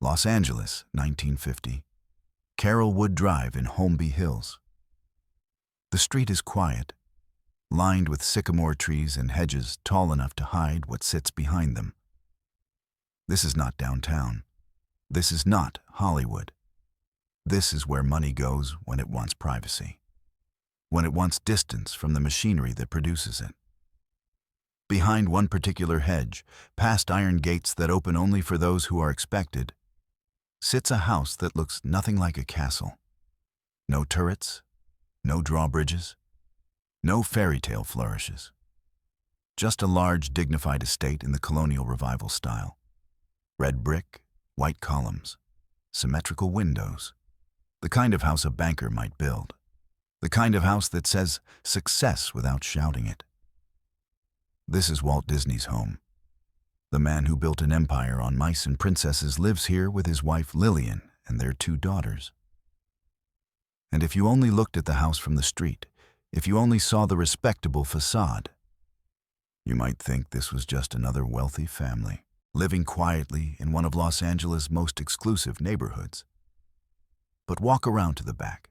Los Angeles, 1950. Carolwood Drive in Holmby Hills. The street is quiet, lined with sycamore trees and hedges tall enough to hide what sits behind them. This is not downtown. This is not Hollywood. This is where money goes when it wants privacy, when it wants distance from the machinery that produces it. Behind one particular hedge, past iron gates that open only for those who are expected, sits a house that looks nothing like a castle. No turrets, no drawbridges, no fairy tale flourishes. Just a large, dignified estate in the colonial revival style. Red brick, white columns, symmetrical windows. The kind of house a banker might build. The kind of house that says success without shouting it. This is Walt Disney's home. The man who built an empire on mice and princesses lives here with his wife Lillian and their 2 daughters. And if you only looked at the house from the street, if you only saw the respectable facade, you might think this was just another wealthy family, living quietly in one of Los Angeles' most exclusive neighborhoods. But walk around to the back,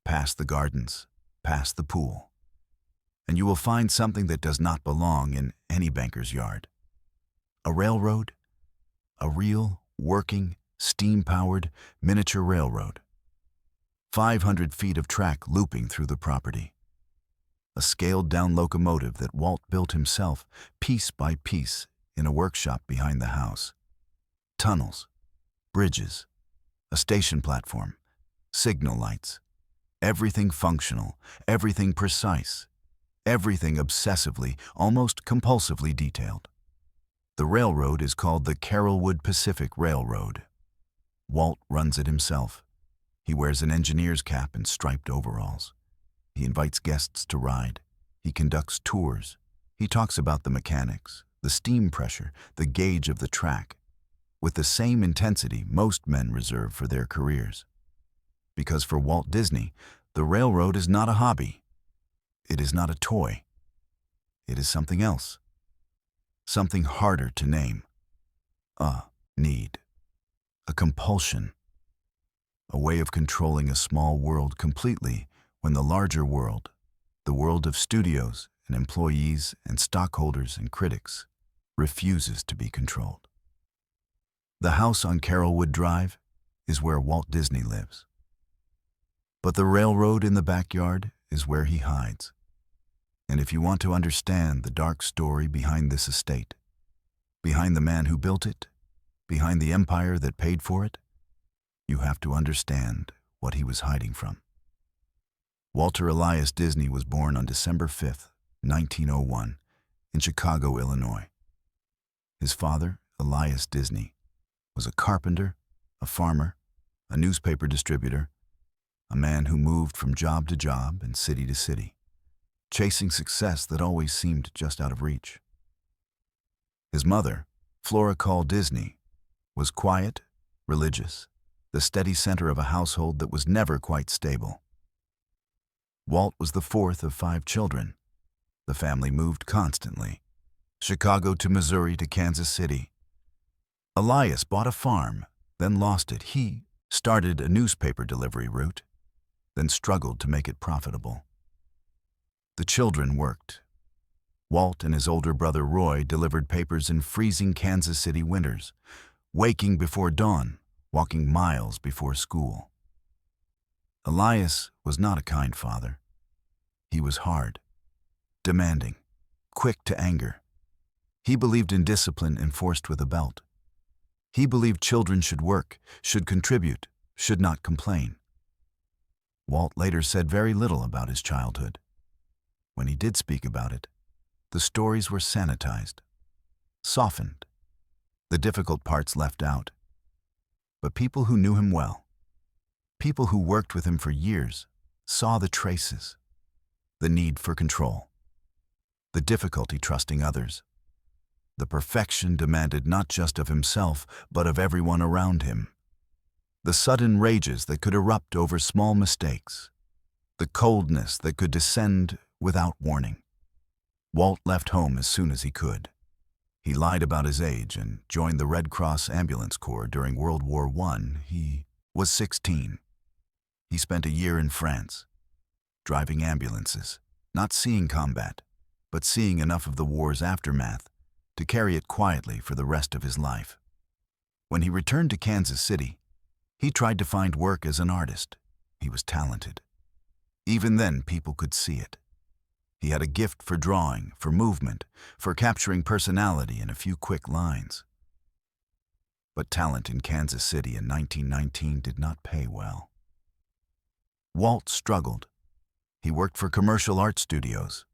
past the gardens, past the pool, and you will find something that does not belong in any banker's yard. A railroad, a real, working, steam-powered, miniature railroad. 500 feet of track looping through the property. A scaled-down locomotive that Walt built himself, piece by piece, in a workshop behind the house. Tunnels, bridges, a station platform, signal lights. Everything functional, everything precise, everything obsessively, almost compulsively detailed. The railroad is called the Carolwood Pacific Railroad. Walt runs it himself. He wears an engineer's cap and striped overalls. He invites guests to ride. He conducts tours. He talks about the mechanics, the steam pressure, the gauge of the track, with the same intensity most men reserve for their careers. Because for Walt Disney, the railroad is not a hobby. It is not a toy. It is something else. Something harder to name. A need. A compulsion. A way of controlling a small world completely when the larger world, the world of studios and employees and stockholders and critics, refuses to be controlled. The house on Carolwood Drive is where Walt Disney lives. But the railroad in the backyard is where he hides. And if you want to understand the dark story behind this estate, behind the man who built it, behind the empire that paid for it, you have to understand what he was hiding from. Walter Elias Disney was born on December 5, 1901, in Chicago, Illinois. His father, Elias Disney, was a carpenter, a farmer, a newspaper distributor, a man who moved from job to job and city to city, chasing success that always seemed just out of reach. His mother, Flora Call Disney, was quiet, religious, the steady center of a household that was never quite stable. Walt was the 4th of 5 children. The family moved constantly, Chicago to Missouri to Kansas City. Elias bought a farm, then lost it. He started a newspaper delivery route, then struggled to make it profitable. The children worked. Walt and his older brother Roy delivered papers in freezing Kansas City winters, waking before dawn, walking miles before school. Elias was not a kind father. He was hard, demanding, quick to anger. He believed in discipline enforced with a belt. He believed children should work, should contribute, should not complain. Walt later said very little about his childhood. When he did speak about it, the stories were sanitized, softened, the difficult parts left out. But people who knew him well, people who worked with him for years, saw the traces, the need for control, the difficulty trusting others, the perfection demanded not just of himself, but of everyone around him, the sudden rages that could erupt over small mistakes, the coldness that could descend without warning. Walt left home as soon as he could. He lied about his age and joined the Red Cross Ambulance Corps during World War I. He was 16. He spent a year in France, driving ambulances, not seeing combat, but seeing enough of the war's aftermath to carry it quietly for the rest of his life. When he returned to Kansas City, he tried to find work as an artist. He was talented. Even then, people could see it. He had a gift for drawing, for movement, for capturing personality in a few quick lines. But talent in Kansas City in 1919 did not pay well. Walt struggled. He worked for commercial art studios.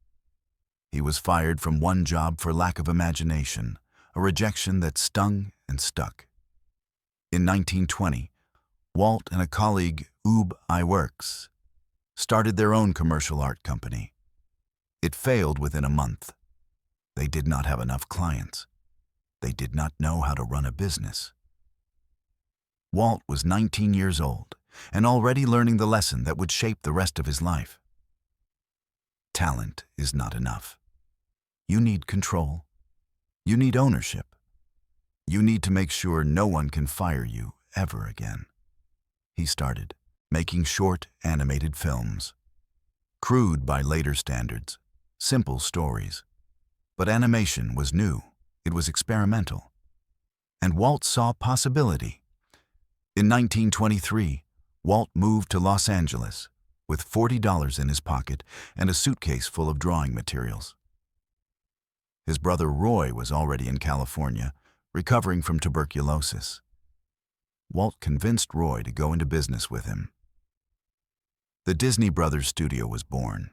He was fired from one job for lack of imagination, a rejection that stung and stuck. In 1920, Walt and a colleague, Works, started their own commercial art company. It failed within a month. They did not have enough clients. They did not know how to run a business. Walt was 19 years old and already learning the lesson that would shape the rest of his life. Talent is not enough. You need control. You need ownership. You need to make sure no one can fire you ever again. He started making short animated films. Crude by later standards, simple stories. But animation was new. It was experimental. And Walt saw possibility. In 1923, Walt moved to Los Angeles with $40 in his pocket and a suitcase full of drawing materials. His brother Roy was already in California, recovering from tuberculosis. Walt convinced Roy to go into business with him. The Disney Brothers studio was born.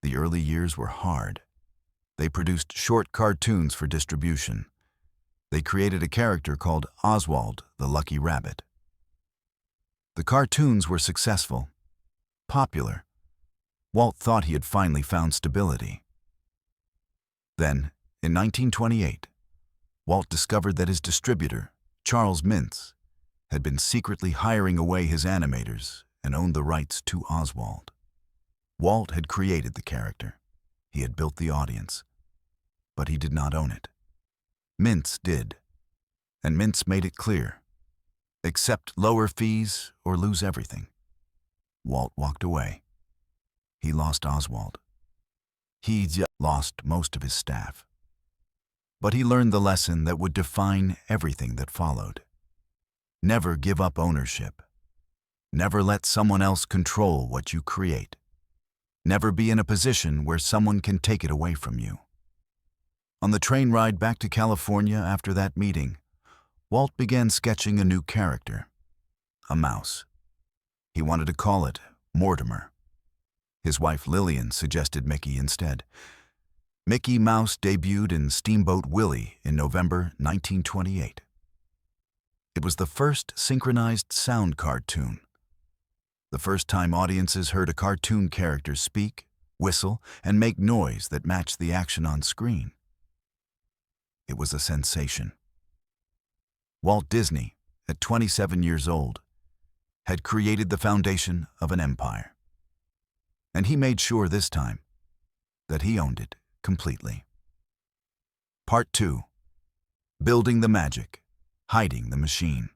The early years were hard. They produced short cartoons for distribution. They created a character called Oswald the Lucky Rabbit. The cartoons were successful, popular. Walt thought he had finally found stability. Then, in 1928, Walt discovered that his distributor, Charles Mintz, had been secretly hiring away his animators and owned the rights to Oswald. Walt had created the character. He had built the audience. But he did not own it. Mintz did. And Mintz made it clear. Accept lower fees or lose everything. Walt walked away. He lost Oswald. He lost most of his staff. But he learned the lesson that would define everything that followed. Never give up ownership. Never let someone else control what you create. Never be in a position where someone can take it away from you. On the train ride back to California after that meeting, Walt began sketching a new character, a mouse. He wanted to call it Mortimer. His wife Lillian suggested Mickey instead. Mickey Mouse debuted in Steamboat Willie in November 1928. It was the first synchronized sound cartoon. The first time audiences heard a cartoon character speak, whistle, and make noise that matched the action on screen. It was a sensation. Walt Disney, at 27 years old, had created the foundation of an empire. And he made sure this time that he owned it completely. Part 2. Building the magic, hiding the machine.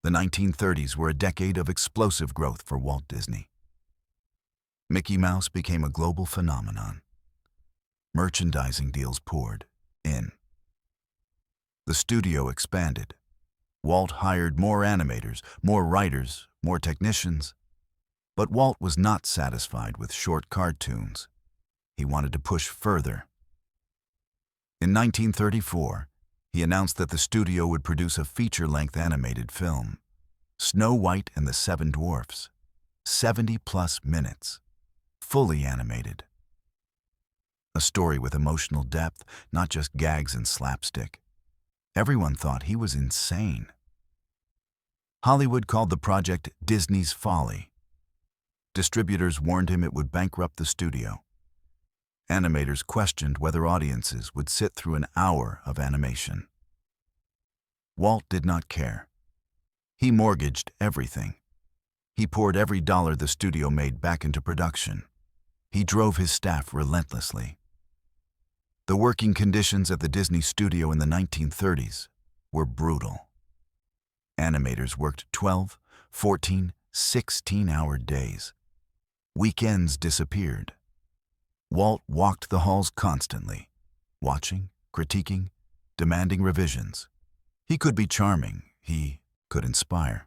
The 1930s were a decade of explosive growth for Walt Disney. Mickey Mouse became a global phenomenon. Merchandising deals poured in. The studio expanded. Walt hired more animators, more writers, more technicians. But Walt was not satisfied with short cartoons. He wanted to push further. In 1934, he announced that the studio would produce a feature-length animated film, Snow White and the Seven Dwarfs, 70-plus minutes, fully animated. A story with emotional depth, not just gags and slapstick. Everyone thought he was insane. Hollywood called the project Disney's Folly. Distributors warned him it would bankrupt the studio. Animators questioned whether audiences would sit through an hour of animation. Walt did not care. He mortgaged everything. He poured every dollar the studio made back into production. He drove his staff relentlessly. The working conditions at the Disney studio in the 1930s were brutal. Animators worked 12, 14, 16-hour days. Weekends disappeared. Walt walked the halls constantly, watching, critiquing, demanding revisions. He could be charming, he could inspire,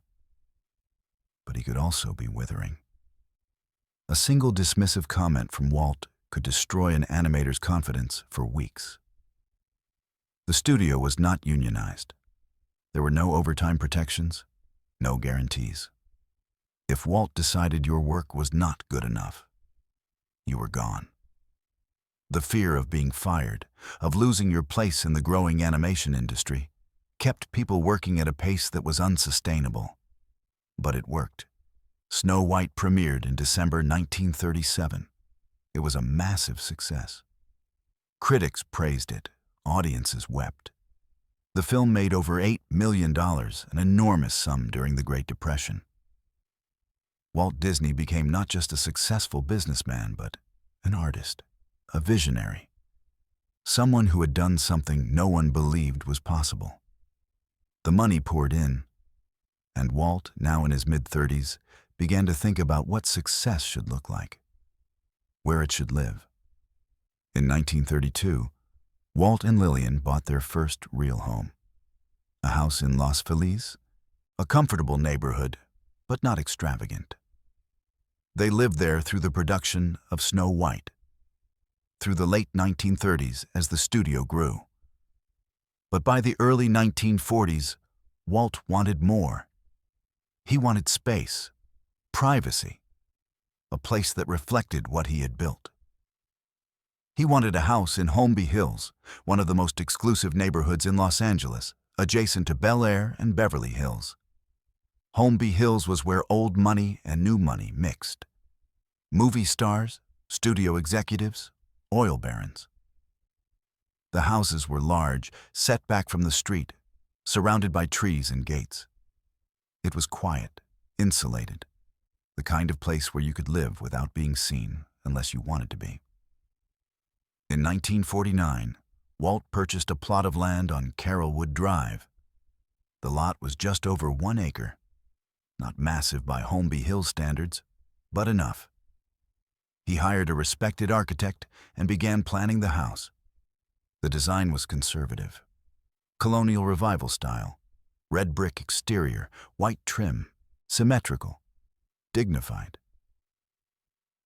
but he could also be withering. A single dismissive comment from Walt could destroy an animator's confidence for weeks. The studio was not unionized. There were no overtime protections, no guarantees. If Walt decided your work was not good enough, you were gone. The fear of being fired, of losing your place in the growing animation industry, kept people working at a pace that was unsustainable. But it worked. Snow White premiered in December 1937. It was a massive success. Critics praised it. Audiences wept. The film made over $8 million, an enormous sum during the Great Depression. Walt Disney became not just a successful businessman, but an artist, a visionary, someone who had done something no one believed was possible. The money poured in, and Walt, now in his mid-30s, began to think about what success should look like, where it should live. In 1932, Walt and Lillian bought their first real home, a house in Los Feliz, a comfortable neighborhood, but not extravagant. They lived there through the production of Snow White, through the late 1930s as the studio grew. But by the early 1940s, Walt wanted more. He wanted space, privacy, a place that reflected what he had built. He wanted a house in Holmby Hills, one of the most exclusive neighborhoods in Los Angeles, adjacent to Bel Air and Beverly Hills. Holmby Hills was where old money and new money mixed. Movie stars, studio executives, oil barons. The houses were large, set back from the street, surrounded by trees and gates. It was quiet, insulated, the kind of place where you could live without being seen unless you wanted to be. In 1949, Walt purchased a plot of land on Carolwood Drive. The lot was just over 1 acre. Not massive by Holmby Hills standards, but enough. He hired a respected architect and began planning the house. The design was conservative, colonial revival style, red brick exterior, white trim, symmetrical, dignified.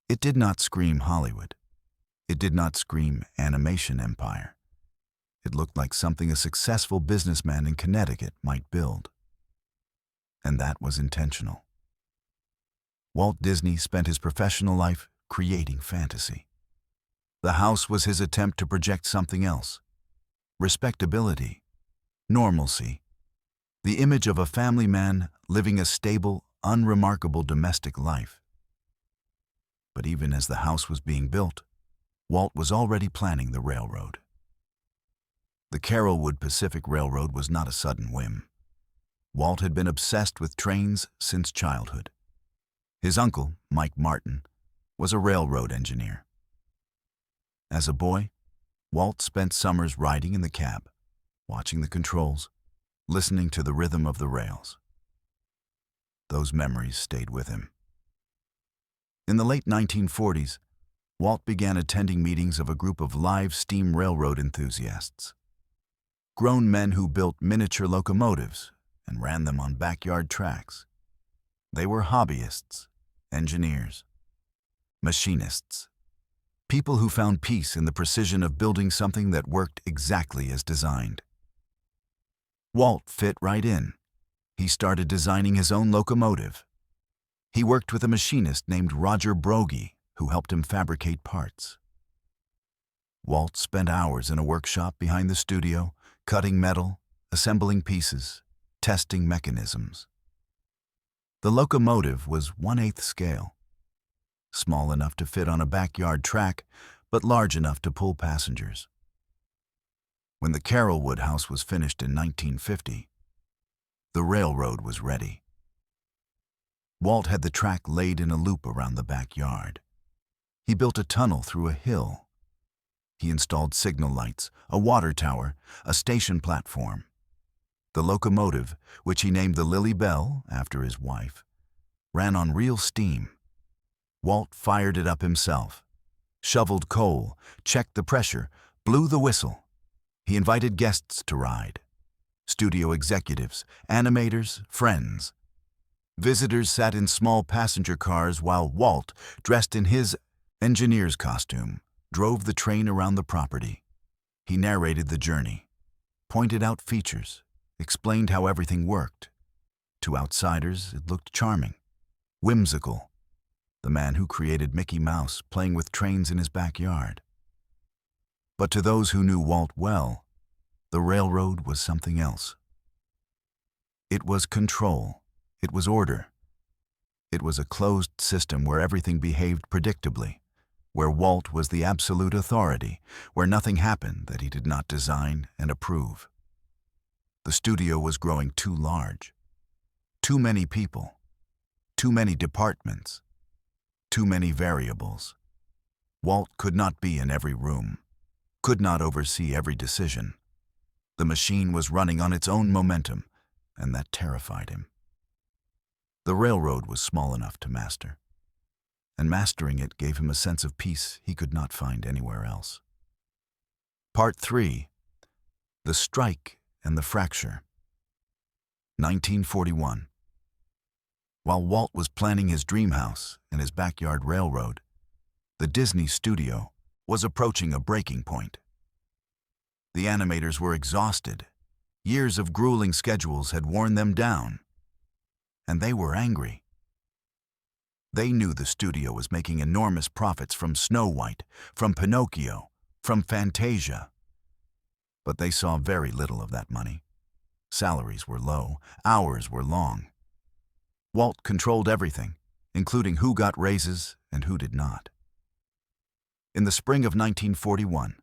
It did not scream Hollywood. It did not scream animation empire. It looked like something a successful businessman in Connecticut might build. And that was intentional. Walt Disney spent his professional life creating fantasy. The house was his attempt to project something else: respectability, normalcy, the image of a family man living a stable, unremarkable domestic life. But even as the house was being built, Walt was already planning the railroad. The Carolwood Pacific Railroad was not a sudden whim. Walt had been obsessed with trains since childhood. His uncle, Mike Martin, was a railroad engineer. As a boy, Walt spent summers riding in the cab, watching the controls, listening to the rhythm of the rails. Those memories stayed with him. In the late 1940s, Walt began attending meetings of a group of live steam railroad enthusiasts. Grown men who built miniature locomotives and ran them on backyard tracks. They were hobbyists, engineers, machinists, people who found peace in the precision of building something that worked exactly as designed. Walt fit right in. He started designing his own locomotive. He worked with a machinist named Roger Brogy, who helped him fabricate parts. Walt spent hours in a workshop behind the studio, cutting metal, assembling pieces, testing mechanisms. The locomotive was 1/8 scale, small enough to fit on a backyard track, but large enough to pull passengers. When the Carolwood house was finished in 1950, the railroad was ready. Walt had the track laid in a loop around the backyard. He built a tunnel through a hill. He installed signal lights, a water tower, a station platform. The locomotive, which he named the Lily Bell after his wife, ran on real steam. Walt fired it up himself, shoveled coal, checked the pressure, blew the whistle. He invited guests to ride. Studio executives, animators, friends. Visitors sat in small passenger cars while Walt, dressed in his engineer's costume, drove the train around the property. He narrated the journey, pointed out features, explained how everything worked. To outsiders, it looked charming, whimsical. The man who created Mickey Mouse playing with trains in his backyard. But to those who knew Walt well, the railroad was something else. It was control. It was order. It was a closed system where everything behaved predictably, where Walt was the absolute authority, where nothing happened that he did not design and approve. The studio was growing too large. Too many people. Too many departments. Too many variables. Walt could not be in every room, could not oversee every decision. The machine was running on its own momentum, and that terrified him. The railroad was small enough to master, and mastering it gave him a sense of peace he could not find anywhere else. Part 3. The Strike and the Fracture. 1941. While Walt was planning his dream house and his backyard railroad, the Disney studio was approaching a breaking point. The animators were exhausted. Years of grueling schedules had worn them down, and they were angry. They knew the studio was making enormous profits from Snow White, from Pinocchio, from Fantasia. But they saw very little of that money. Salaries were low, hours were long. Walt controlled everything, including who got raises and who did not. In the spring of 1941,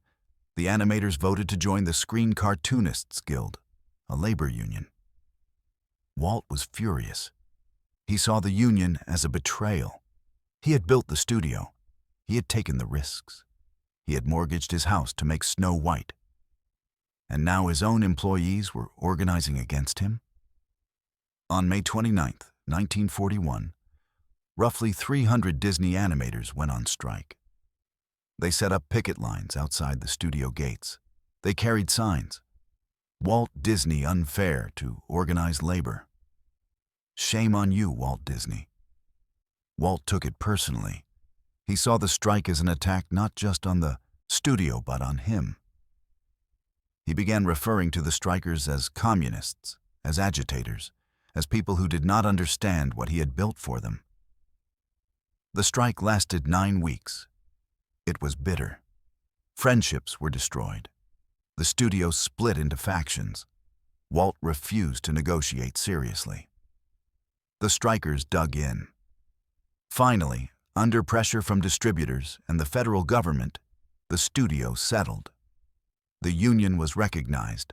the animators voted to join the Screen Cartoonists Guild, a labor union. Walt was furious. He saw the union as a betrayal. He had built the studio. He had taken the risks. He had mortgaged his house to make Snow White. And now his own employees were organizing against him? On May 29, 1941, roughly 300 Disney animators went on strike. They set up picket lines outside the studio gates. They carried signs. Walt Disney unfair to organized labor. Shame on you, Walt Disney. Walt took it personally. He saw the strike as an attack not just on the studio but on him. He began referring to the strikers as communists, as agitators, as people who did not understand what he had built for them. The strike lasted 9 weeks. It was bitter. Friendships were destroyed. The studio split into factions. Walt refused to negotiate seriously. The strikers dug in. Finally, under pressure from distributors and the federal government, the studio settled. The union was recognized.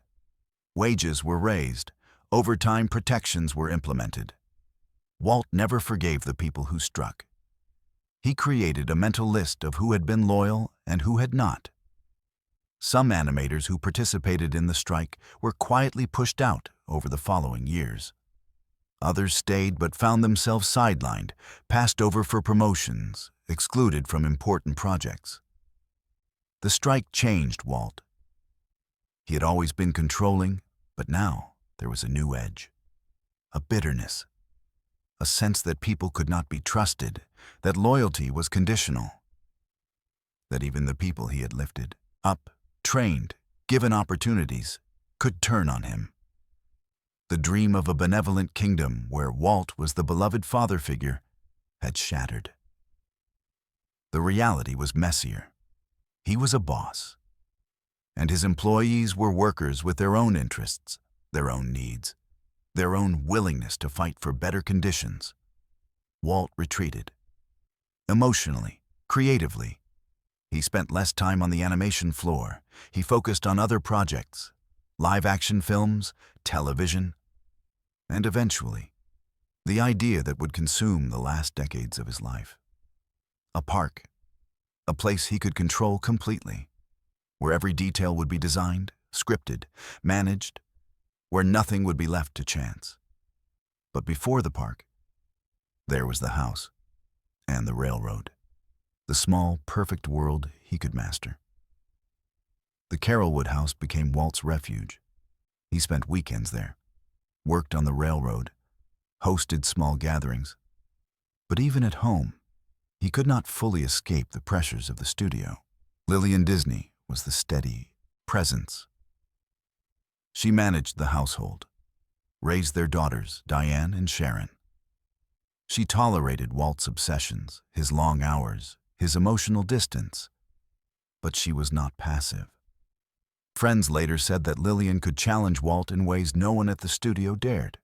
Wages were raised. Overtime protections were implemented. Walt never forgave the people who struck. He created a mental list of who had been loyal and who had not. Some animators who participated in the strike were quietly pushed out over the following years. Others stayed but found themselves sidelined, passed over for promotions, excluded from important projects. The strike changed Walt. He had always been controlling, but now there was a new edge, a bitterness, a sense that people could not be trusted, that loyalty was conditional, that even the people he had lifted up, trained, given opportunities, could turn on him. The dream of a benevolent kingdom where Walt was the beloved father figure had shattered. The reality was messier. He was a boss, and his employees were workers with their own interests, their own needs, their own willingness to fight for better conditions. Walt retreated. Emotionally, creatively, he spent less time on the animation floor. He focused on other projects, live-action films, television, and eventually, the idea that would consume the last decades of his life. A park, a place he could control completely. where every detail would be designed, scripted, managed, where nothing would be left to chance. But before the park, there was the house and the railroad, the small, perfect world he could master. The Carolwood house became Walt's refuge. He spent weekends there, worked on the railroad, hosted small gatherings. But even at home, he could not fully escape the pressures of the studio. Lillian Disney was the steady presence. She managed the household, raised their daughters, Diane and Sharon. She tolerated Walt's obsessions, his long hours, his emotional distance, but she was not passive. Friends later said that Lillian could challenge Walt in ways no one at the studio dared.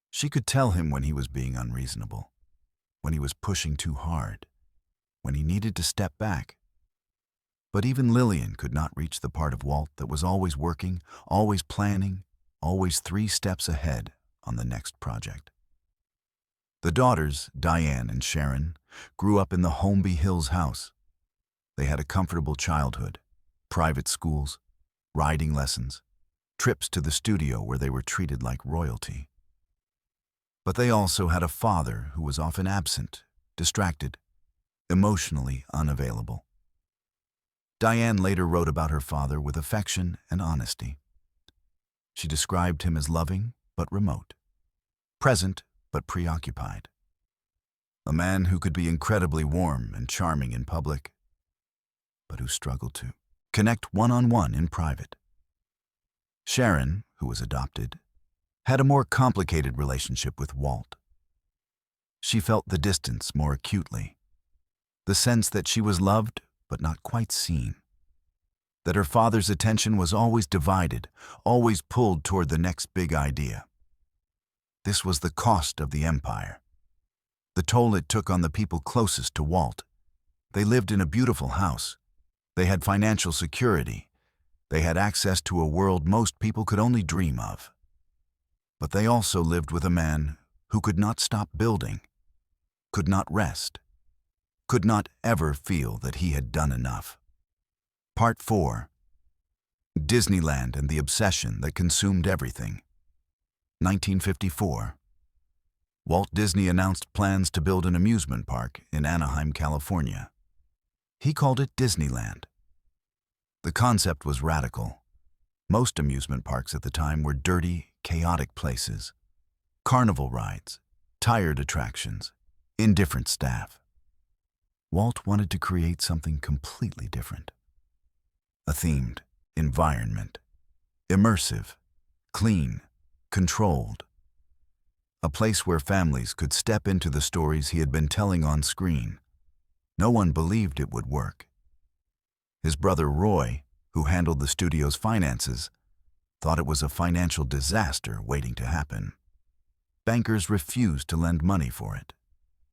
She could tell him when he was being unreasonable, when he was pushing too hard, when he needed to step back. But even Lillian could not reach the part of Walt that was always working, always planning, always 3 steps ahead on the next project. The daughters, Diane and Sharon, grew up in the Holmby Hills house. They had a comfortable childhood, private schools, riding lessons, trips to the studio where they were treated like royalty. But they also had a father who was often absent, distracted, emotionally unavailable. Diane later wrote about her father with affection and honesty. She described him as loving but remote, present but preoccupied. A man who could be incredibly warm and charming in public, but who struggled to connect one-on-one in private. Sharon, who was adopted, had a more complicated relationship with Walt. She felt the distance more acutely, the sense that she was loved but not quite seen, that her father's attention was always divided, always pulled toward the next big idea. This was the cost of the empire, the toll it took on the people closest to Walt. They lived in a beautiful house. They had financial security. They had access to a world most people could only dream of. But they also lived with a man who could not stop building, could not rest, could not ever feel that he had done enough. Part 4. Disneyland and the obsession that consumed everything. 1954. Walt Disney announced plans to build an amusement park in Anaheim, California. He called it Disneyland. The concept was radical. Most amusement parks at the time were dirty, chaotic places. Carnival rides, tired attractions, indifferent staff. Walt wanted to create something completely different. A themed environment, immersive, clean, controlled. A place where families could step into the stories he had been telling on screen. No one believed it would work. His brother Roy, who handled the studio's finances, thought it was a financial disaster waiting to happen. Bankers refused to lend money for it.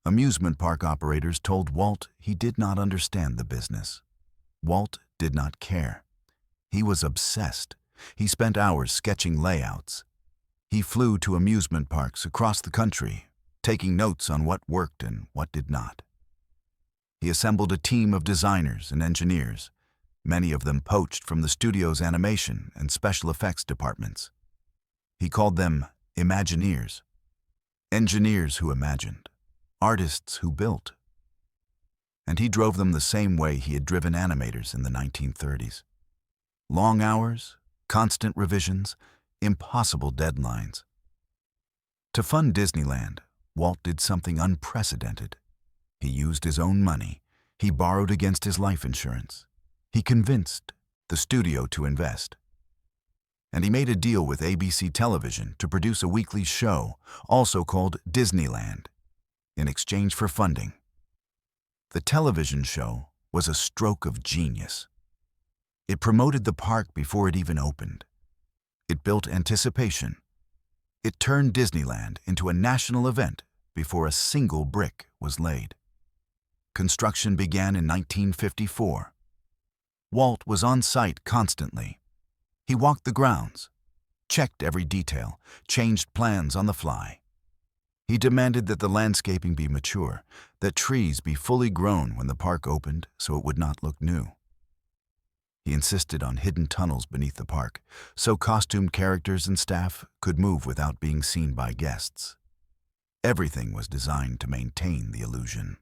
Amusement park operators told Walt he did not understand the business. Walt did not care. He was obsessed. He spent hours sketching layouts. He flew to amusement parks across the country, taking notes on what worked and what did not. He assembled a team of designers and engineers, many of them poached from the studio's animation and special effects departments. He called them Imagineers, engineers who imagined, artists who built. And he drove them the same way he had driven animators in the 1930s. Long hours, constant revisions, impossible deadlines. To fund Disneyland, Walt did something unprecedented. He used his own money. He borrowed against his life insurance. He convinced the studio to invest. And he made a deal with ABC Television to produce a weekly show, also called Disneyland, in exchange for funding. The television show was a stroke of genius. It promoted the park before it even opened. It built anticipation. It turned Disneyland into a national event before a single brick was laid. Construction began in 1954. Walt was on site constantly. He walked the grounds, checked every detail, changed plans on the fly. He demanded that the landscaping be mature, that trees be fully grown when the park opened so it would not look new. He insisted on hidden tunnels beneath the park, so costumed characters and staff could move without being seen by guests. Everything was designed to maintain the illusion.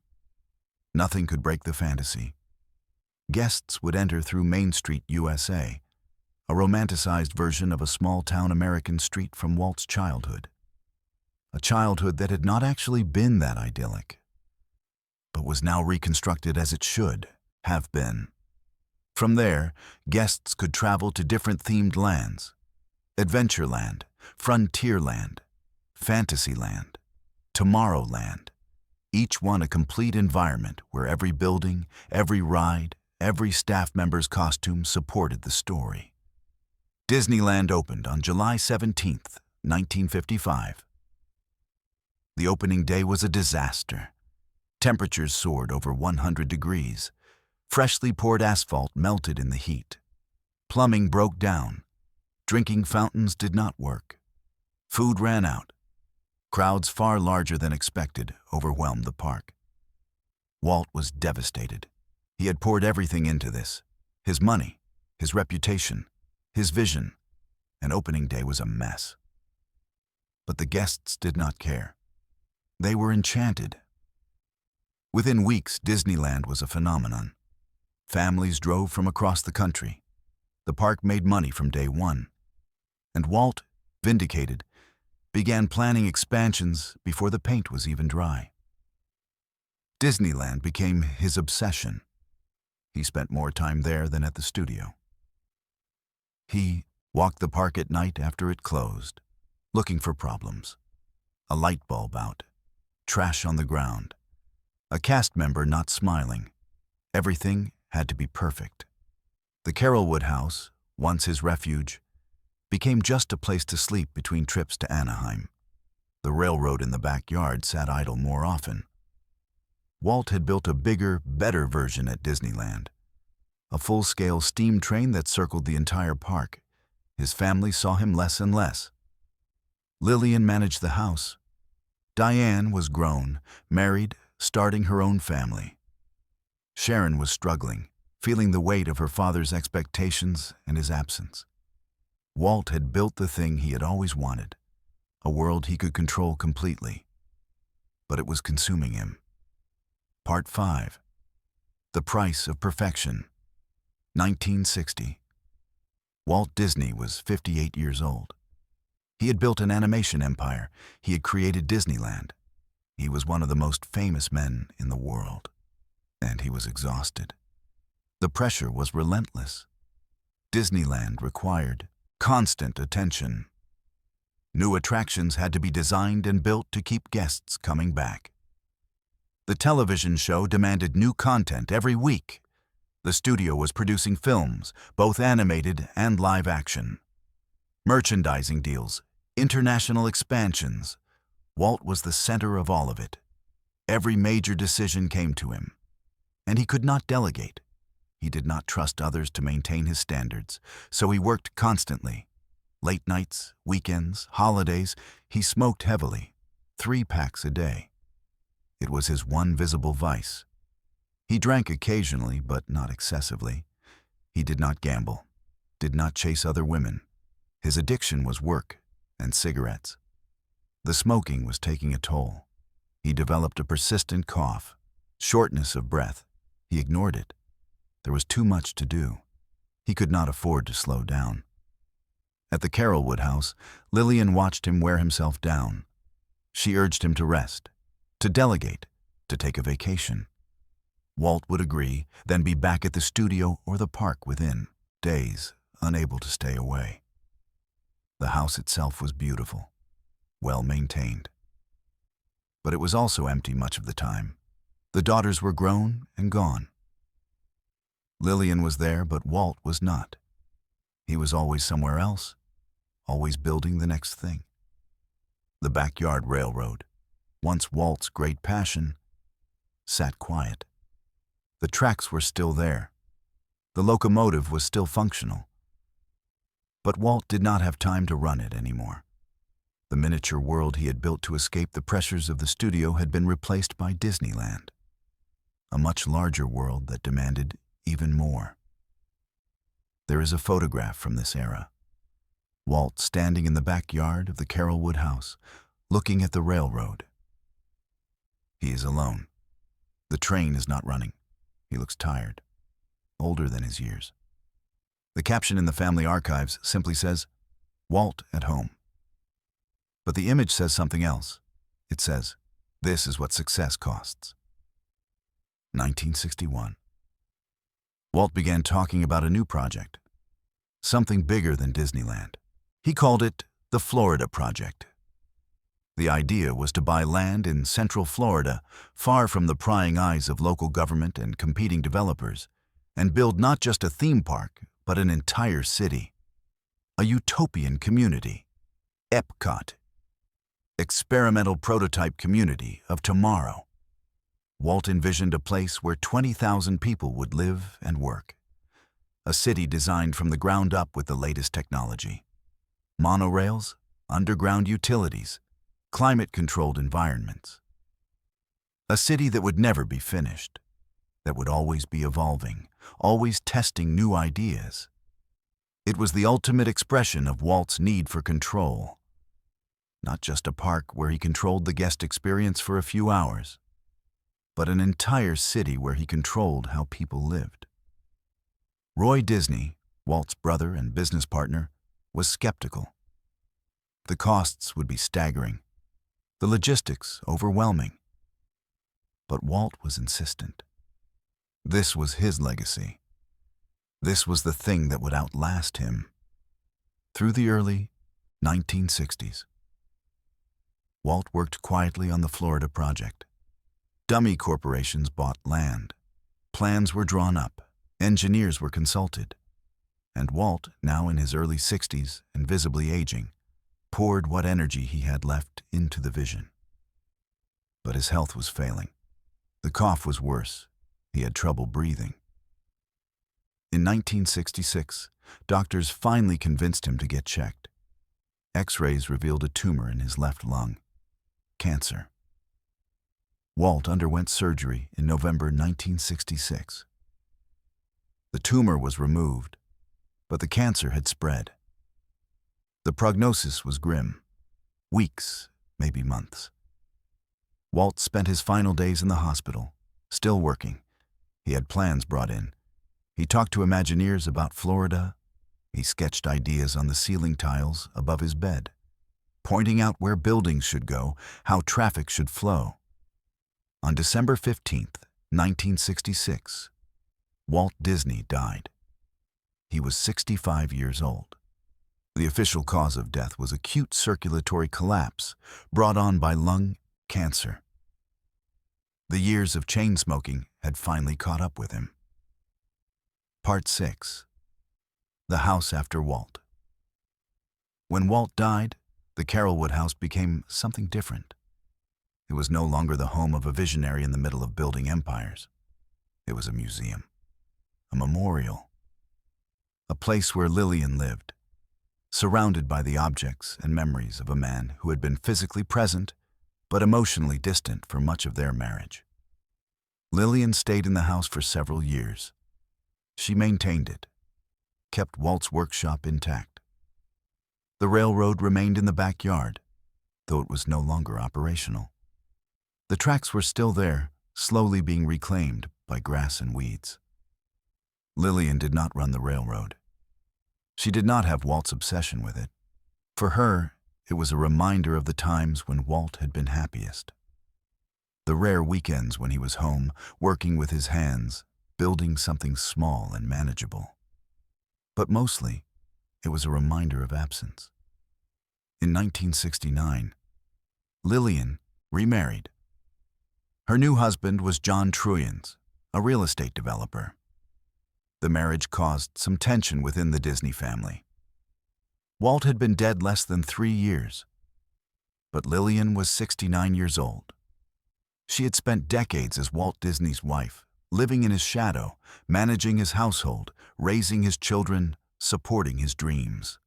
Nothing could break the fantasy. Guests would enter through Main Street, USA, a romanticized version of a small-town American street from Walt's childhood. A childhood that had not actually been that idyllic, but was now reconstructed as it should have been. From there, guests could travel to different themed lands: Adventureland, Frontierland, Fantasyland, Tomorrowland, each one a complete environment where every building, every ride, every staff member's costume supported the story. Disneyland opened on July 17, 1955. The opening day was a disaster. Temperatures soared over 100 degrees. Freshly poured asphalt melted in the heat. Plumbing broke down. Drinking fountains did not work. Food ran out. Crowds far larger than expected overwhelmed the park. Walt was devastated. He had poured everything into this: his money, his reputation, his vision, and opening day was a mess. But the guests did not care. They were enchanted. Within weeks, Disneyland was a phenomenon. Families drove from across the country. The park made money from day one. And Walt, vindicated, began planning expansions before the paint was even dry. Disneyland became his obsession. He spent more time there than at the studio. He walked the park at night after it closed, looking for problems. A light bulb out, trash on the ground, a cast member not smiling. Everything had to be perfect. The Carolwood house, once his refuge, became just a place to sleep between trips to Anaheim. The railroad in the backyard sat idle more often. Walt had built a bigger, better version at Disneyland. A full-scale steam train that circled the entire park. His family saw him less and less. Lillian managed the house. Diane was grown, married, starting her own family. Sharon was struggling, feeling the weight of her father's expectations and his absence. Walt had built the thing he had always wanted, a world he could control completely. But it was consuming him. Part 5. The Price of Perfection. 1960. Walt Disney was 58 years old. He had built an animation empire. He had created Disneyland. He was one of the most famous men in the world. And he was exhausted. The pressure was relentless. Disneyland required constant attention. New attractions had to be designed and built to keep guests coming back. The television show demanded new content every week. The studio was producing films, both animated and live action. Merchandising deals, international expansions. Walt was the center of all of it. Every major decision came to him. And he could not delegate. He did not trust others to maintain his standards, so he worked constantly. Late nights, weekends, holidays, he smoked heavily, 3 packs a day. It was his one visible vice. He drank occasionally, but not excessively. He did not gamble, did not chase other women. His addiction was work and cigarettes. The smoking was taking a toll. He developed a persistent cough, shortness of breath. He ignored it. There was too much to do. He could not afford to slow down. At the Carolwood house, Lillian watched him wear himself down. She urged him to rest, to delegate, to take a vacation. Walt would agree, then be back at the studio or the park within days, unable to stay away. The house itself was beautiful, well maintained. But it was also empty much of the time. The daughters were grown and gone. Lillian was there, but Walt was not. He was always somewhere else, always building the next thing. The backyard railroad, once Walt's great passion, sat quiet. The tracks were still there. The locomotive was still functional. But Walt did not have time to run it anymore. The miniature world he had built to escape the pressures of the studio had been replaced by Disneyland, a much larger world that demanded even more. There is a photograph from this era. Walt standing in the backyard of the Carolwood house, looking at the railroad. He is alone. The train is not running. He looks tired, older than his years. The caption in the family archives simply says, "Walt at home." But the image says something else. It says, "This is what success costs." 1961. Walt began talking about a new project, something bigger than Disneyland. He called it the Florida Project. The idea was to buy land in central Florida, far from the prying eyes of local government and competing developers, and build not just a theme park, but an entire city. A utopian community. Epcot. Experimental prototype community of tomorrow. Walt envisioned a place where 20,000 people would live and work. A city designed from the ground up with the latest technology. Monorails, underground utilities, climate-controlled environments. A city that would never be finished, that would always be evolving, always testing new ideas. It was the ultimate expression of Walt's need for control. Not just a park where he controlled the guest experience for a few hours, but an entire city where he controlled how people lived. Roy Disney, Walt's brother and business partner, was skeptical. The costs would be staggering, the logistics overwhelming. But Walt was insistent. This was his legacy. This was the thing that would outlast him. Through the early 1960s, Walt worked quietly on the Florida project. Dummy corporations bought land. Plans were drawn up. Engineers were consulted. And Walt, now in his early 60s and visibly aging, poured what energy he had left into the vision. But his health was failing. The cough was worse. He had trouble breathing. In 1966, doctors finally convinced him to get checked. X-rays revealed a tumor in his left lung. Cancer. Walt underwent surgery in November 1966. The tumor was removed, but the cancer had spread. The prognosis was grim. Weeks, maybe months. Walt spent his final days in the hospital, still working. He had plans brought in. He talked to Imagineers about Florida. He sketched ideas on the ceiling tiles above his bed, pointing out where buildings should go, how traffic should flow. On December 15th, 1966, Walt Disney died. He was 65 years old. The official cause of death was acute circulatory collapse brought on by lung cancer. The years of chain smoking had finally caught up with him. Part 6. The House After Walt. When Walt died, the Carolwood house became something different. It was no longer the home of a visionary in the middle of building empires. It was a museum, a memorial, a place where Lillian lived, surrounded by the objects and memories of a man who had been physically present but emotionally distant for much of their marriage. Lillian stayed in the house for several years. She maintained it, kept Walt's workshop intact. The railroad remained in the backyard, though it was no longer operational. The tracks were still there, slowly being reclaimed by grass and weeds. Lillian did not run the railroad. She did not have Walt's obsession with it. For her, it was a reminder of the times when Walt had been happiest. The rare weekends when he was home, working with his hands, building something small and manageable. But mostly, it was a reminder of absence. In 1969, Lillian remarried. Her new husband was John Truyans, a real estate developer. The marriage caused some tension within the Disney family. Walt had been dead less than 3 years, but Lillian was 69 years old. She had spent decades as Walt Disney's wife, living in his shadow, managing his household, raising his children, supporting his dreams.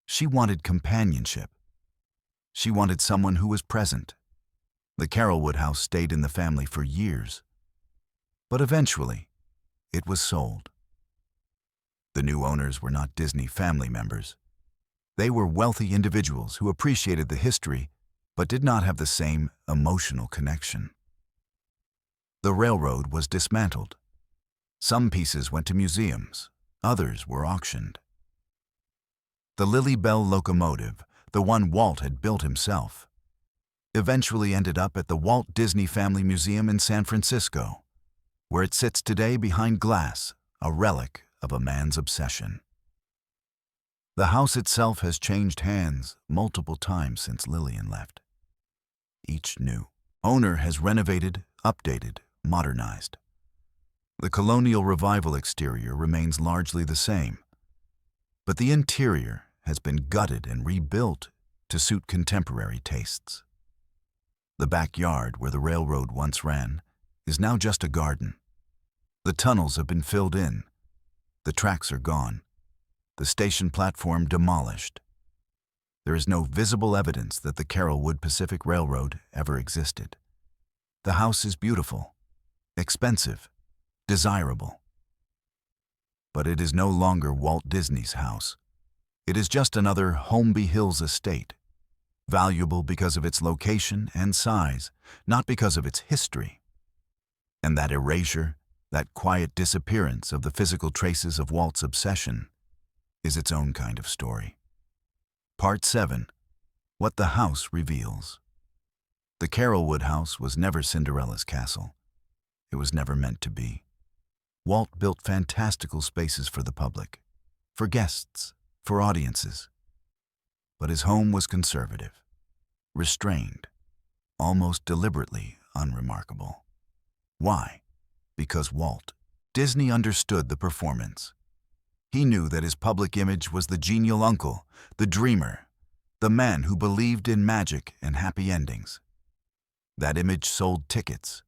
She wanted companionship. She wanted someone who was present. The Carolwood house stayed in the family for years, but eventually, it was sold. The new owners were not Disney family members. They were wealthy individuals who appreciated the history but did not have the same emotional connection. The railroad was dismantled. Some pieces went to museums, others were auctioned. The Lily Bell locomotive, the one Walt had built himself, eventually ended up at the Walt Disney Family Museum in San Francisco, where it sits today behind glass, a relic of a man's obsession. The house itself has changed hands multiple times since Lillian left. Each new owner has renovated, updated, modernized. The colonial revival exterior remains largely the same, but the interior has been gutted and rebuilt to suit contemporary tastes. The backyard where the railroad once ran is now just a garden. The tunnels have been filled in. The tracks are gone. The station platform demolished. There is no visible evidence that the Carolwood Pacific Railroad ever existed. The house is beautiful, expensive, desirable. But it is no longer Walt Disney's house. It is just another Holmby Hills estate, valuable because of its location and size, not because of its history. And that erasure, that quiet disappearance of the physical traces of Walt's obsession, is its own kind of story. Part 7. What the House Reveals. The Carolwood house was never Cinderella's castle. It was never meant to be. Walt built fantastical spaces for the public, for guests, for audiences. But his home was conservative, restrained, almost deliberately unremarkable. Why? Because Walt Disney understood the performance. He knew that his public image was the genial uncle, the dreamer, the man who believed in magic and happy endings. That image sold tickets.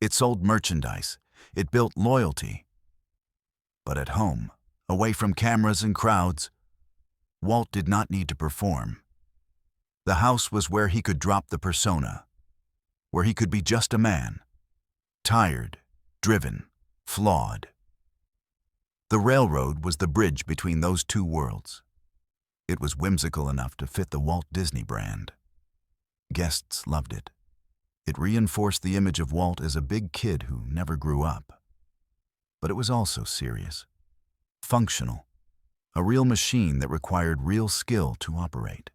It sold merchandise. It built loyalty. But at home, away from cameras and crowds, Walt did not need to perform. The house was where he could drop the persona, where he could be just a man, tired, driven, flawed. The railroad was the bridge between those two worlds. It was whimsical enough to fit the Walt Disney brand. Guests loved it. It reinforced the image of Walt as a big kid who never grew up. But it was also serious, functional, a real machine that required real skill to operate.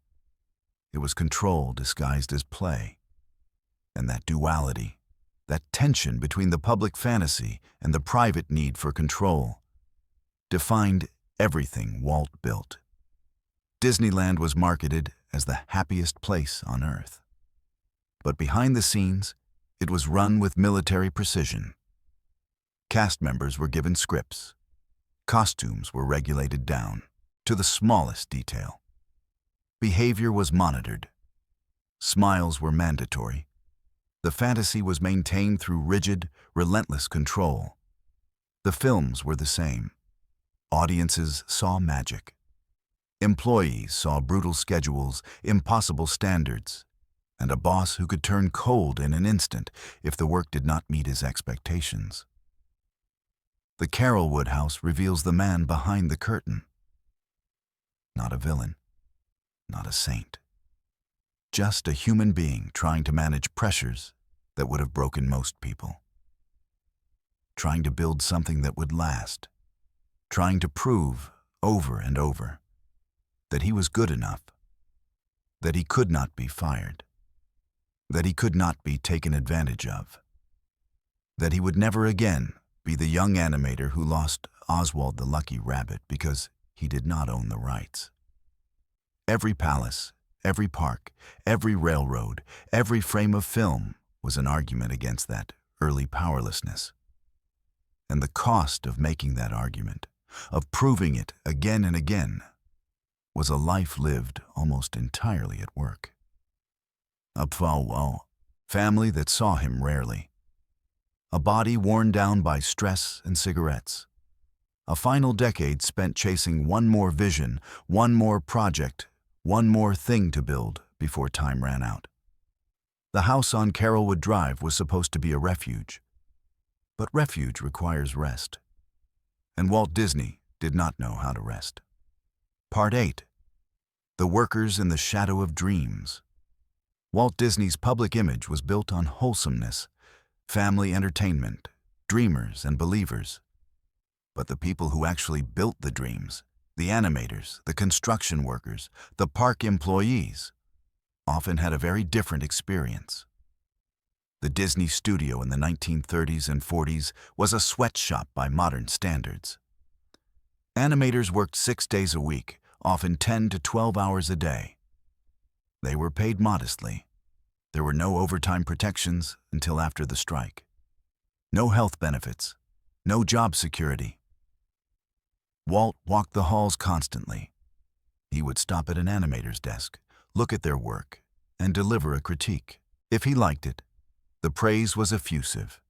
It was control disguised as play. And that duality, that tension between the public fantasy and the private need for control, defined everything Walt built. Disneyland was marketed as the happiest place on earth. But behind the scenes, it was run with military precision. Cast members were given scripts. Costumes were regulated down to the smallest detail. Behavior was monitored. Smiles were mandatory. The fantasy was maintained through rigid, relentless control. The films were the same. Audiences saw magic. Employees saw brutal schedules, impossible standards, and a boss who could turn cold in an instant if the work did not meet his expectations. The Carolwood house reveals the man behind the curtain. Not a villain, not a saint. Just a human being trying to manage pressures that would have broken most people. Trying to build something that would last. Trying to prove, over and over, that he was good enough, that he could not be fired, that he could not be taken advantage of, that he would never again be the young animator who lost Oswald the Lucky Rabbit because he did not own the rights. Every palace, every park, every railroad, every frame of film was an argument against that early powerlessness. And the cost of making that argument, of proving it again and again, was a life lived almost entirely at work. A family that saw him rarely. A body worn down by stress and cigarettes. A final decade spent chasing one more vision, one more project, one more thing to build before time ran out. The house on Carolwood Drive was supposed to be a refuge. But refuge requires rest. And Walt Disney, did not know how to rest. Part 8. The Workers in the Shadow of Dreams. Walt Disney's public image was built on wholesomeness, family entertainment, dreamers and believers. But the people who actually built the dreams, the animators, the construction workers, the park employees, often had a very different experience. The Disney studio in the 1930s and 40s was a sweatshop by modern standards. Animators worked 6 days a week, often 10 to 12 hours a day. They were paid modestly. There were no overtime protections until after the strike. No health benefits, no job security. Walt walked the halls constantly. He would stop at an animator's desk, look at their work, and deliver a critique. If he liked it, the praise was effusive.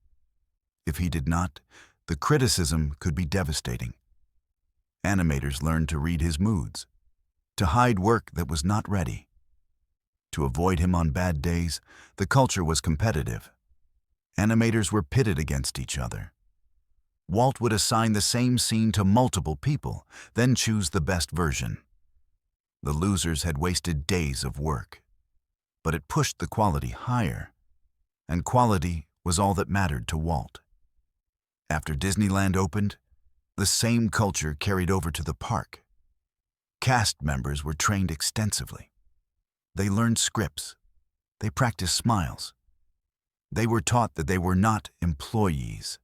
If he did not, the criticism could be devastating. Animators learned to read his moods, to hide work that was not ready. To avoid him on bad days, the culture was competitive. Animators were pitted against each other. Walt would assign the same scene to multiple people, then choose the best version. The losers had wasted days of work, but it pushed the quality higher, and quality was all that mattered to Walt. After Disneyland opened, the same culture carried over to the park. Cast members were trained extensively. They learned scripts. They practiced smiles. They were taught that they were not employees.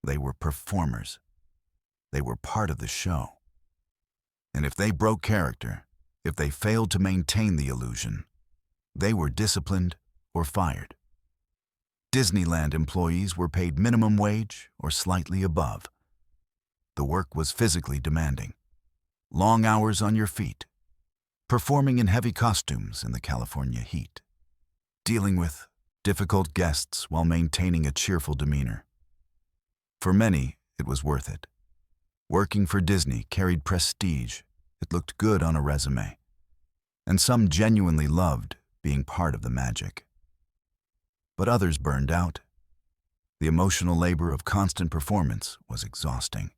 They were performers. They were part of the show. And if they broke character, if they failed to maintain the illusion, they were disciplined or fired. Disneyland employees were paid minimum wage or slightly above. The work was physically demanding. Long hours on your feet, performing in heavy costumes in the California heat, dealing with difficult guests while maintaining a cheerful demeanor. For many, it was worth it. Working for Disney carried prestige. It looked good on a resume. And some genuinely loved being part of the magic. But others burned out. The emotional labor of constant performance was exhausting.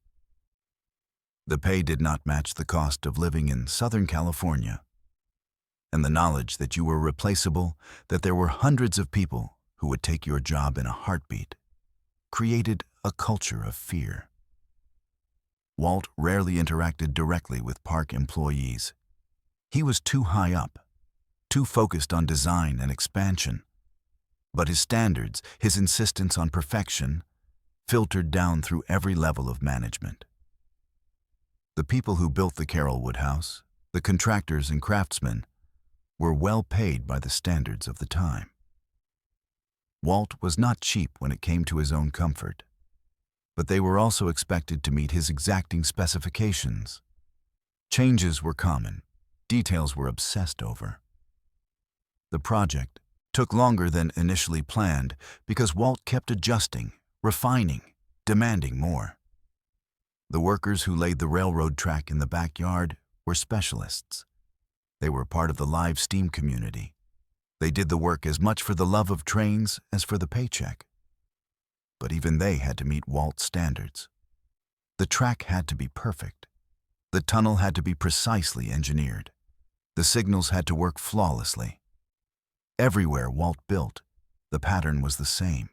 The pay did not match the cost of living in Southern California. And the knowledge that you were replaceable, that there were hundreds of people who would take your job in a heartbeat, created a culture of fear. Walt rarely interacted directly with park employees. He was too high up, too focused on design and expansion. But his standards, his insistence on perfection, filtered down through every level of management. The people who built the Carolwood house, the contractors and craftsmen, were well paid by the standards of the time. Walt was not cheap when it came to his own comfort, but they were also expected to meet his exacting specifications. Changes were common, details were obsessed over. The project took longer than initially planned because Walt kept adjusting, refining, demanding more. The workers who laid the railroad track in the backyard were specialists. They were part of the live steam community. They did the work as much for the love of trains as for the paycheck. But even they had to meet Walt's standards. The track had to be perfect. The tunnel had to be precisely engineered. The signals had to work flawlessly. Everywhere Walt built, the pattern was the same.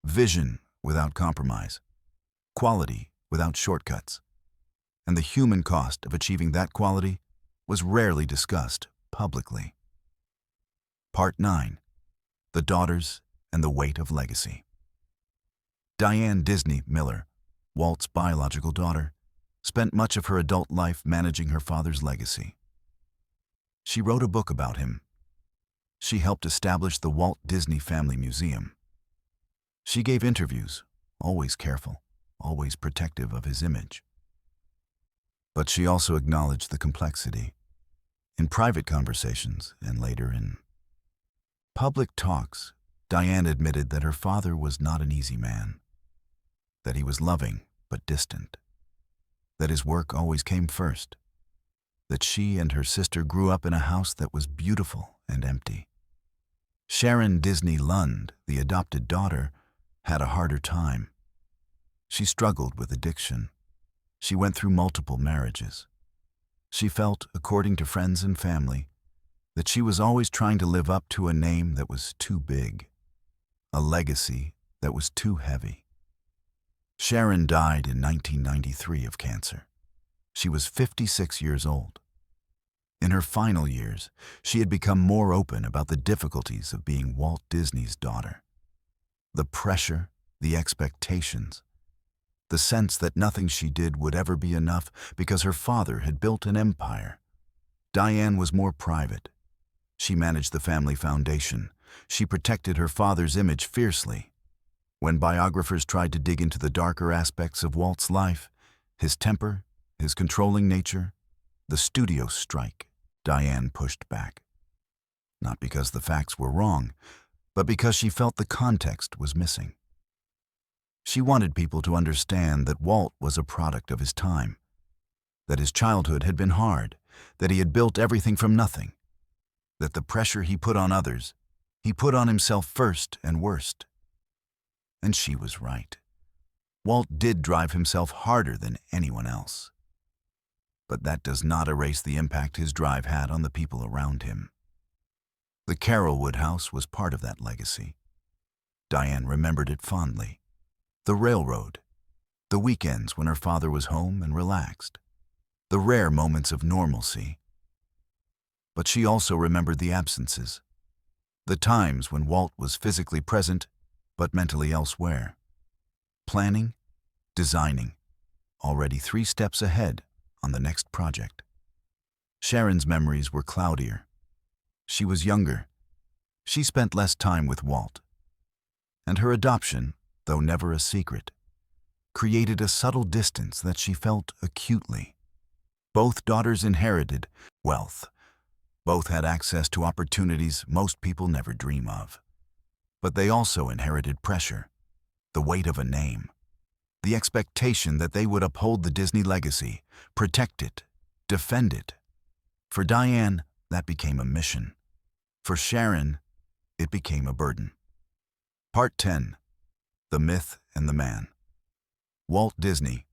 Vision without compromise. Quality without shortcuts. And the human cost of achieving that quality was rarely discussed publicly. Part 9. The Daughters and the Weight of Legacy. Diane Disney Miller, Walt's biological daughter, spent much of her adult life managing her father's legacy. She wrote a book about him. She helped establish the Walt Disney Family Museum. She gave interviews, always careful, always protective of his image. But she also acknowledged the complexity. In private conversations, and later in public talks, Diane admitted that her father was not an easy man, that he was loving but distant, that his work always came first, that she and her sister grew up in a house that was beautiful and empty. Sharon Disney Lund, the adopted daughter, had a harder time. She struggled with addiction. She went through multiple marriages. She felt, according to friends and family, that she was always trying to live up to a name that was too big, a legacy that was too heavy. Sharon died in 1993 of cancer. She was 56 years old. In her final years, she had become more open about the difficulties of being Walt Disney's daughter. The pressure, the expectations, the sense that nothing she did would ever be enough because her father had built an empire. Diane was more private. She managed the family foundation. She protected her father's image fiercely. When biographers tried to dig into the darker aspects of Walt's life, his temper, his controlling nature, the studio strike, Diane pushed back. Not because the facts were wrong, but because she felt the context was missing. She wanted people to understand that Walt was a product of his time, that his childhood had been hard, that he had built everything from nothing, that the pressure he put on others, he put on himself first and worst. And she was right. Walt did drive himself harder than anyone else. But that does not erase the impact his drive had on the people around him. The Carolwood house was part of that legacy. Diane remembered it fondly. The railroad, the weekends when her father was home and relaxed, the rare moments of normalcy. But she also remembered the absences, the times when Walt was physically present but mentally elsewhere, planning, designing, already 3 steps ahead on the next project. Sharon's memories were cloudier. She was younger. She spent less time with Walt. And her adoption, though never a secret, created a subtle distance that she felt acutely. Both daughters inherited wealth. Both had access to opportunities most people never dream of. But they also inherited pressure, the weight of a name, the expectation that they would uphold the Disney legacy, protect it, defend it. For Diane, that became a mission. For Sharon, it became a burden. Part 10. The Myth and the Man. Walt Disney.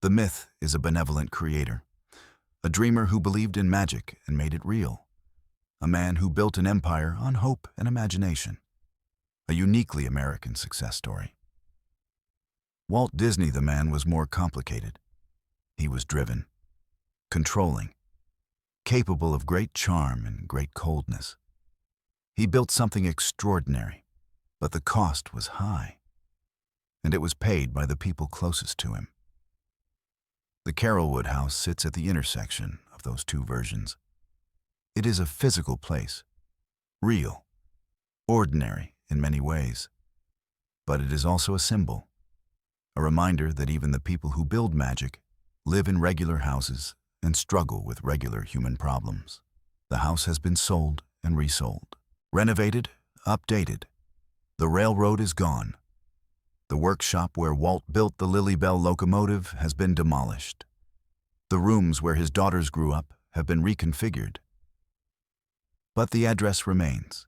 The myth is a benevolent creator, a dreamer who believed in magic and made it real, a man who built an empire on hope and imagination, a uniquely American success story. Walt Disney, the man, was more complicated. He was driven, controlling, capable of great charm and great coldness. He built something extraordinary, but the cost was high, and it was paid by the people closest to him. The Carolwood house sits at the intersection of those two versions. It is a physical place, real, ordinary in many ways, but it is also a symbol, a reminder that even the people who build magic live in regular houses and struggle with regular human problems. The house has been sold and resold, renovated, updated. The railroad is gone. The workshop where Walt built the Lily Bell locomotive has been demolished. The rooms where his daughters grew up have been reconfigured. But the address remains: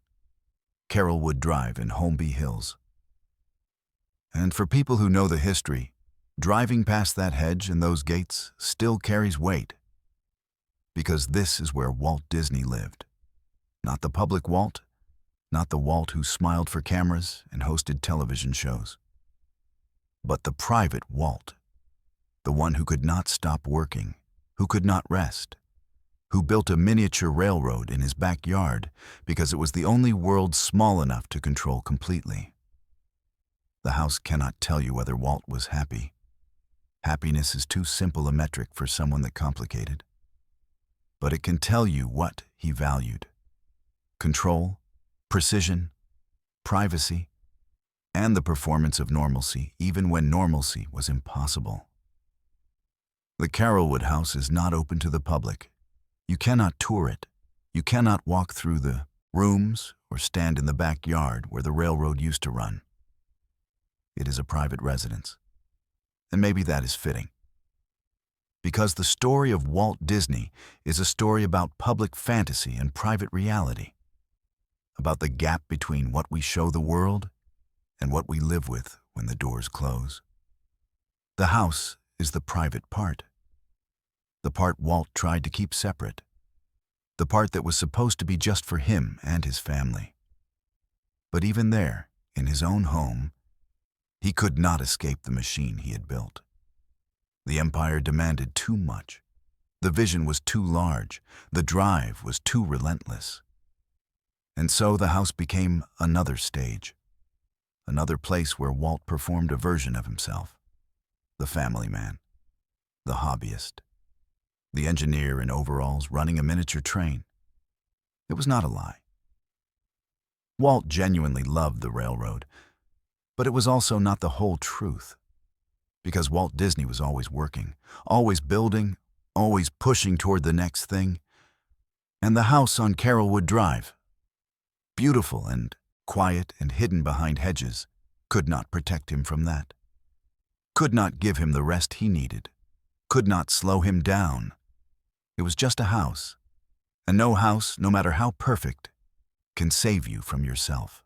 Carolwood Drive in Holmby Hills. And for people who know the history, driving past that hedge and those gates still carries weight. Because this is where Walt Disney lived. Not the public Walt, not the Walt who smiled for cameras and hosted television shows, but the private Walt, the one who could not stop working, who could not rest, who built a miniature railroad in his backyard because it was the only world small enough to control completely. The house cannot tell you whether Walt was happy. Happiness is too simple a metric for someone that complicated. But it can tell you what he valued: control, precision, privacy, and the performance of normalcy, even when normalcy was impossible. The Carolwood house is not open to the public. You cannot tour it. You cannot walk through the rooms or stand in the backyard where the railroad used to run. It is a private residence, and maybe that is fitting. Because the story of Walt Disney is a story about public fantasy and private reality, about the gap between what we show the world and what we live with when the doors close. The house is the private part. The part Walt tried to keep separate. The part that was supposed to be just for him and his family. But even there, in his own home, he could not escape the machine he had built. The empire demanded too much. The vision was too large. The drive was too relentless. And so the house became another stage, another place where Walt performed a version of himself. The family man, the hobbyist, the engineer in overalls running a miniature train. It was not a lie. Walt genuinely loved the railroad, but it was also not the whole truth. Because Walt Disney was always working, always building, always pushing toward the next thing. And the house on Carolwood Drive, beautiful and quiet and hidden behind hedges, could not protect him from that. Could not give him the rest he needed. Could not slow him down. It was just a house. And no house, no matter how perfect, can save you from yourself.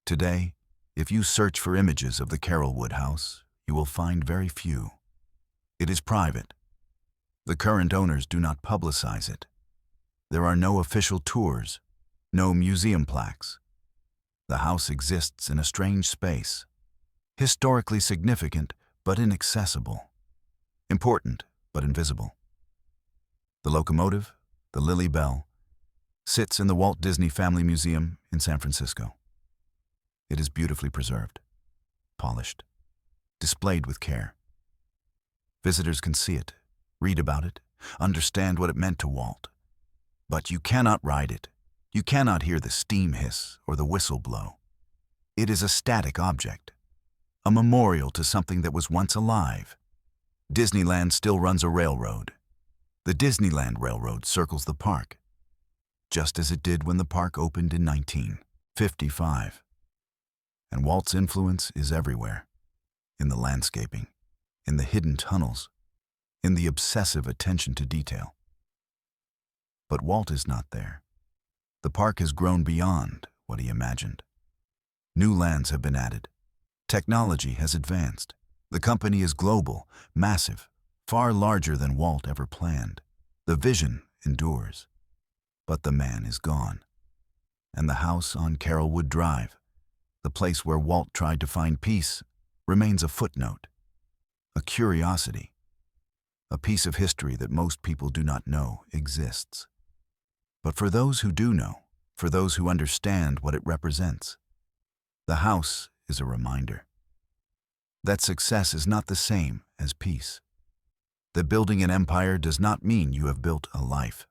Today, if you search for images of the Carolwood house, you will find very few. It is private. The current owners do not publicize it. There are no official tours, no museum plaques. The house exists in a strange space, historically significant but inaccessible, important but invisible. The locomotive, the Lily Bell, sits in the Walt Disney Family Museum in San Francisco. It is beautifully preserved, polished, displayed with care. Visitors can see it, read about it, understand what it meant to Walt. But you cannot ride it. You cannot hear the steam hiss or the whistle blow. It is a static object, a memorial to something that was once alive. Disneyland still runs a railroad. The Disneyland Railroad circles the park, just as it did when the park opened in 1955. And Walt's influence is everywhere, in the landscaping, in the hidden tunnels, in the obsessive attention to detail. But Walt is not there. The park has grown beyond what he imagined. New lands have been added. Technology has advanced. The company is global, massive, far larger than Walt ever planned. The vision endures. But the man is gone. And the house on Carolwood Drive, the place where Walt tried to find peace, remains a footnote, a curiosity, a piece of history that most people do not know exists. But for those who do know, for those who understand what it represents, the house is a reminder that success is not the same as peace. That building an empire does not mean you have built a life.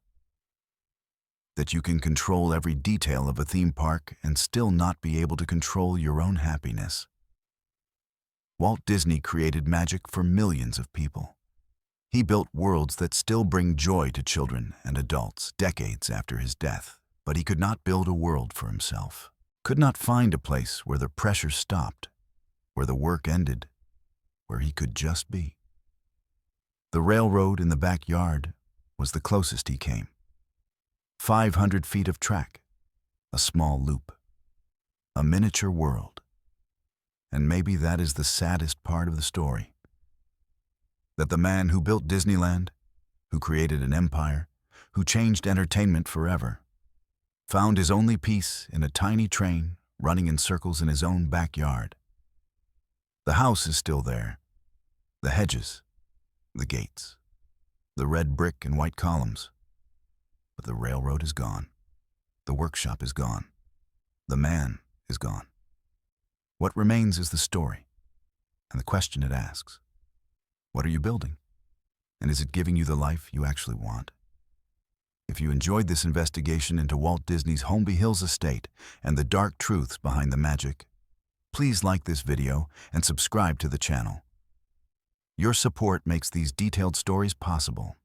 That you can control every detail of a theme park and still not be able to control your own happiness. Walt Disney created magic for millions of people. He built worlds that still bring joy to children and adults decades after his death, but he could not build a world for himself. Could not find a place where the pressure stopped, where the work ended, where he could just be. The railroad in the backyard was the closest he came. 500 feet of track, a small loop, a miniature world. And maybe that is the saddest part of the story. That the man who built Disneyland, who created an empire, who changed entertainment forever, found his only peace in a tiny train running in circles in his own backyard. The house is still there, the hedges, the gates, the red brick and white columns. But the railroad is gone. The workshop is gone. The man is gone. What remains is the story, and the question it asks. What are you building? And is it giving you the life you actually want? If you enjoyed this investigation into Walt Disney's Holmby Hills estate and the dark truths behind the magic, please like this video and subscribe to the channel. Your support makes these detailed stories possible.